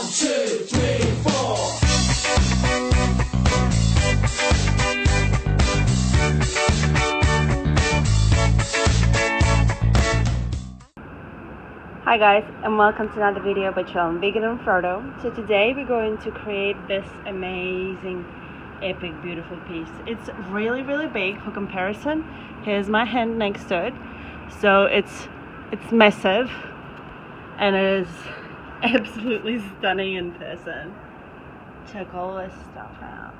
2, 3, 4. Hi guys, and welcome to another video by Chill and Vegan and Frodo. So today we're going to create this amazing, epic, beautiful piece. It's really big for comparison. Here's my hand next to it. So it's massive, and it is absolutely stunning in person. Check all this stuff out.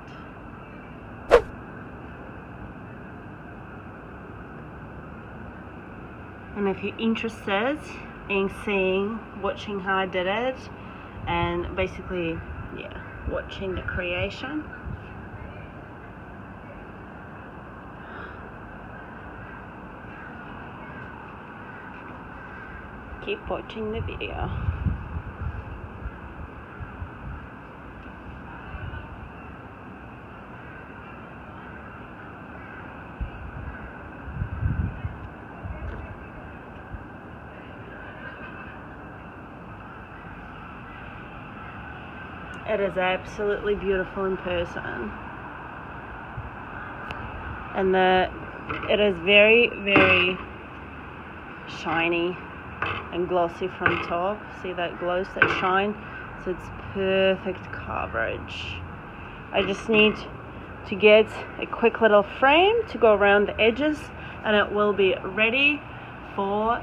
And if you're interested in watching how I did it, and basically, watching the creation, keep watching the video. It is absolutely beautiful in person, and it is very shiny and glossy from top. See that gloss, that shine? So it's perfect coverage. I just need to get a quick little frame to go around the edges, and it will be ready for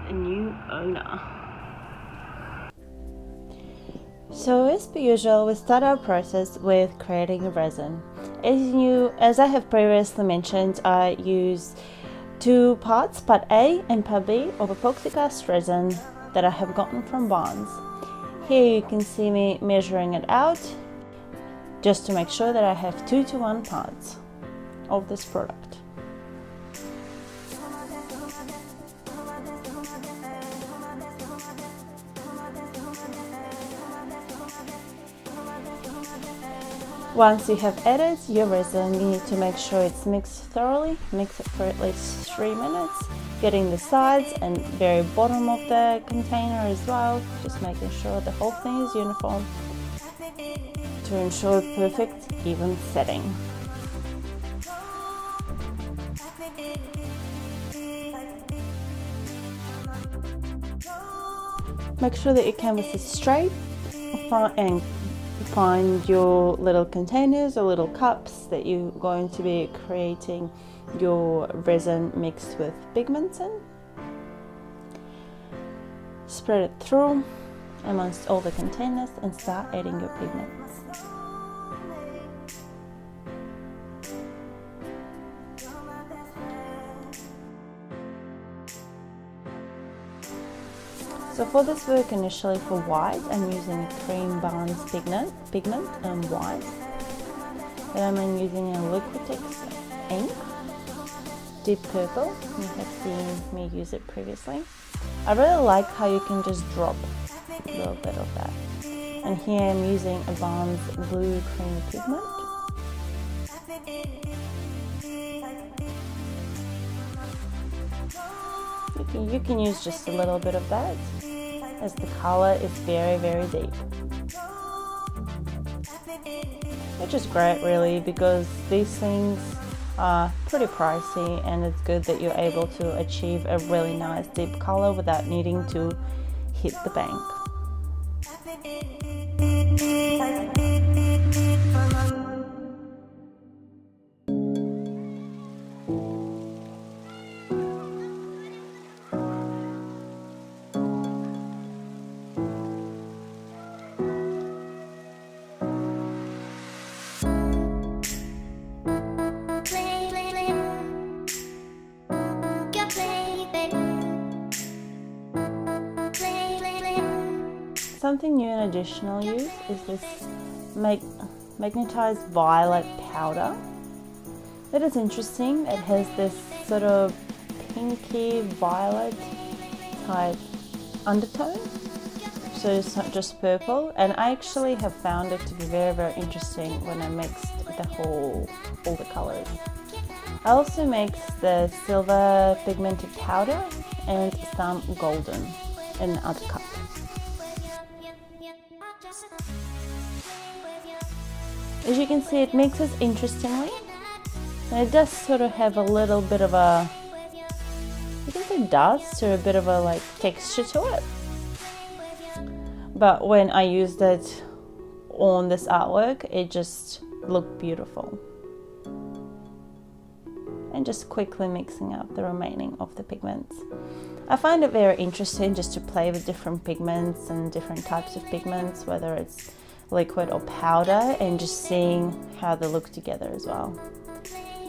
a new owner. So as per usual, we start our process with creating a resin. As I have previously mentioned, I use two parts, part A and part B, of epoxy cast resin that I have gotten from Barnes. Here you can see me measuring it out just to make sure that I have 2:1 parts of this product. Once you have added your resin, you need to make sure it's mixed thoroughly. Mix it for at least 3 minutes, getting the sides and very bottom of the container as well, just making sure the whole thing is uniform to ensure perfect, even setting. Make sure that your canvas is straight and find your little containers or little cups that you're going to be creating your resin mixed with pigments in. Spread it through amongst all the containers and start adding your pigments. So for this work, initially for white, I'm using a cream Barnes pigment and white. Then I'm using a Liquitex ink, deep purple. You have seen me use it previously. I really like how you can just drop a little bit of that. And here I'm using a Barnes blue cream pigment. You can use just a little bit of that, as the color is very deep, which is great really, because these things are pretty pricey, and it's good that you're able to achieve a really nice deep color without needing to hit the bank. Something new and additional use is this magnetized violet powder. It is interesting. It has this sort of pinky violet type undertone, so it's not just purple, and I actually have found it to be very interesting when I mixed all the colors. I also mixed the silver pigmented powder and some golden in the other cup. As you can see, it mixes interestingly, and it does sort of have a little bit of a, you can say dust or a bit of a like texture to it. But when I used it on this artwork, it just looked beautiful. And just quickly mixing up the remaining of the pigments. I find it very interesting just to play with different pigments and different types of pigments, whether it's liquid or powder, and just seeing how they look together as well.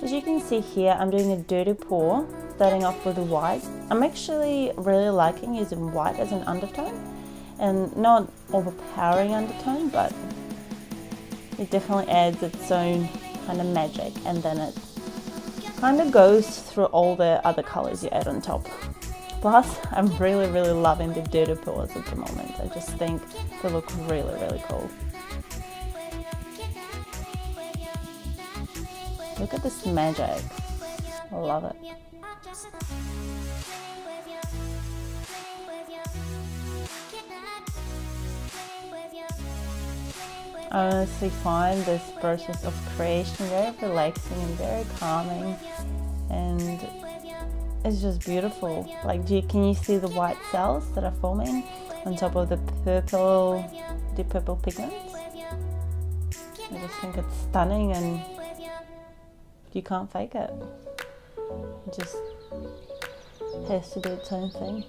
As you can see here, I'm doing a dirty pour, starting off with the white. I'm actually really liking using white as an undertone, and not overpowering undertone, but it definitely adds its own kind of magic, and then it kind of goes through all the other colors you add on top. Plus, I'm really loving the dirty pours at the moment. I just think they look really cool. Look at this magic. I love it. I honestly find this process of creation very relaxing and very calming, and it's just beautiful. Like, can you see the white cells that are forming on top of the purple pigments? I just think it's stunning, and you can't fake it. It just has to do its own thing.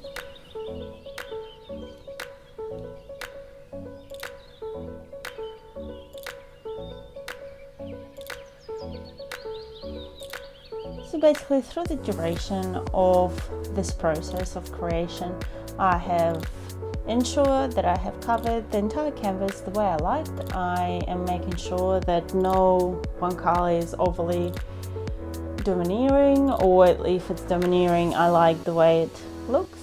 So basically, through the duration of this process of creation, I have ensured that I have covered the entire canvas the way I liked. I am making sure that no one color is overly domineering, or if it's domineering, I like the way it looks.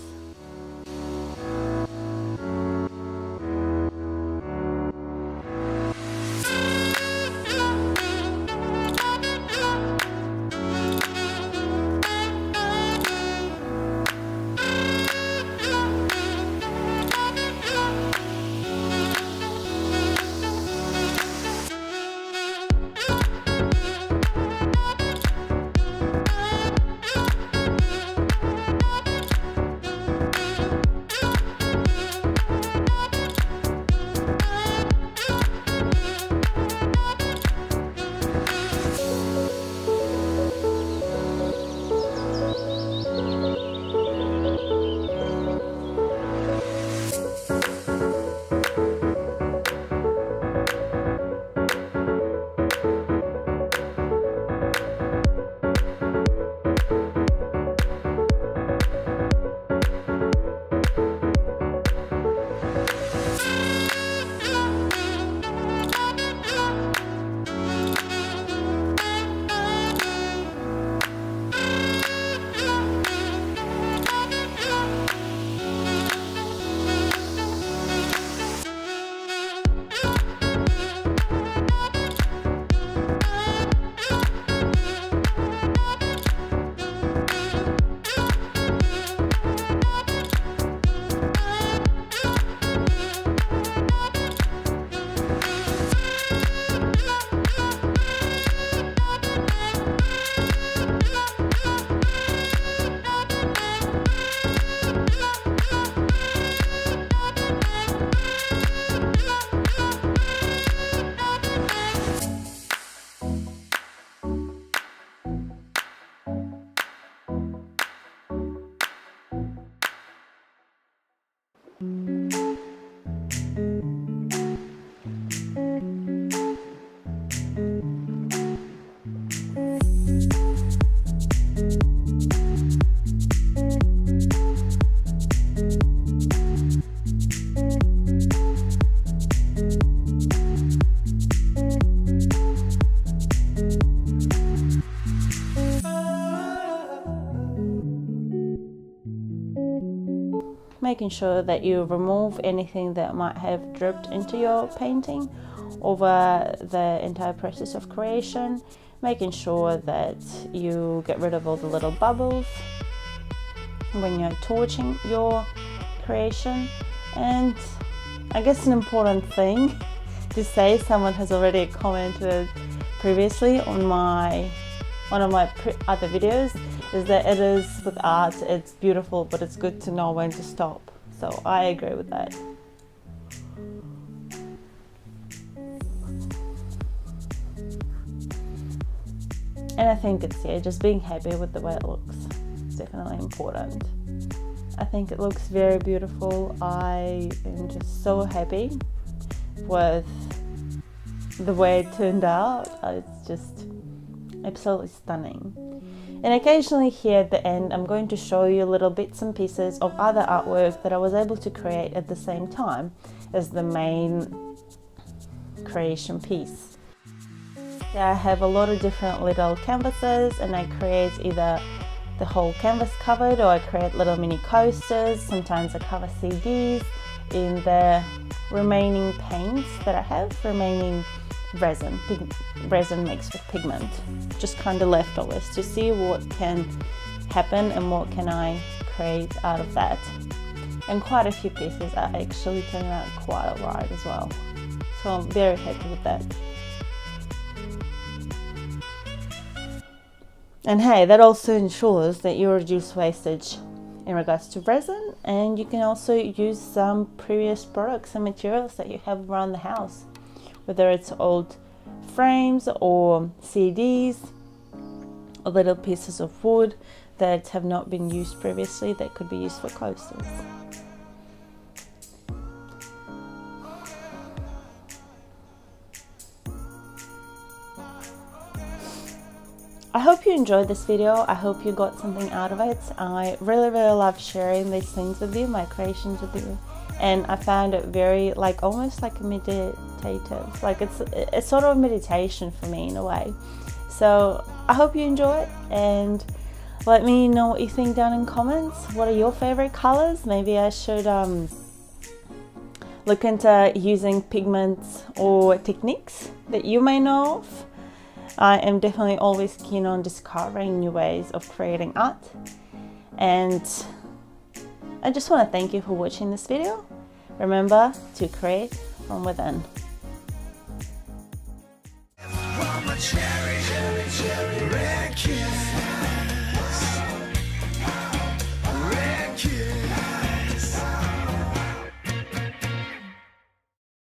Making sure that you remove anything that might have dripped into your painting over the entire process of creation, making sure that you get rid of all the little bubbles when you're torching your creation, and I guess an important thing to say, someone has already commented previously on one of my other videos, is that it is with art, it's beautiful, but it's good to know when to stop. So I agree with that. And I think it's, yeah, just being happy with the way it looks. It's definitely important. I think it looks very beautiful. I am just so happy with the way it turned out. It's just absolutely stunning. And occasionally here at the end, I'm going to show you little bits and pieces of other artwork that I was able to create at the same time as the main creation piece. I have a lot of different little canvases, and I create either the whole canvas covered, or I create little mini coasters. Sometimes I cover CDs in the remaining paints that I have, remaining resin mixed with pigment, just kind of leftovers, to see what can happen and what can I create out of that. And quite a few pieces are actually turning out quite alright as well, so I'm very happy with that. And hey, that also ensures that you reduce wastage in regards to resin, and you can also use some previous products and materials that you have around the house, whether it's old frames or CDs or little pieces of wood that have not been used previously that could be used for coasters. I hope you enjoyed this video. I hope you got something out of it. I really love sharing these things with you, my creations with you, and I found it very, like, almost like meditative, like it's sort of a meditation for me in a way. So I hope you enjoy it, and let me know what you think down in comments. What are your favorite colors? Maybe I should look into using pigments or techniques that you may know of. I am definitely always keen on discovering new ways of creating art, and I just want to thank you for watching this video. Remember to create from within. Cherry, cherry, cherry.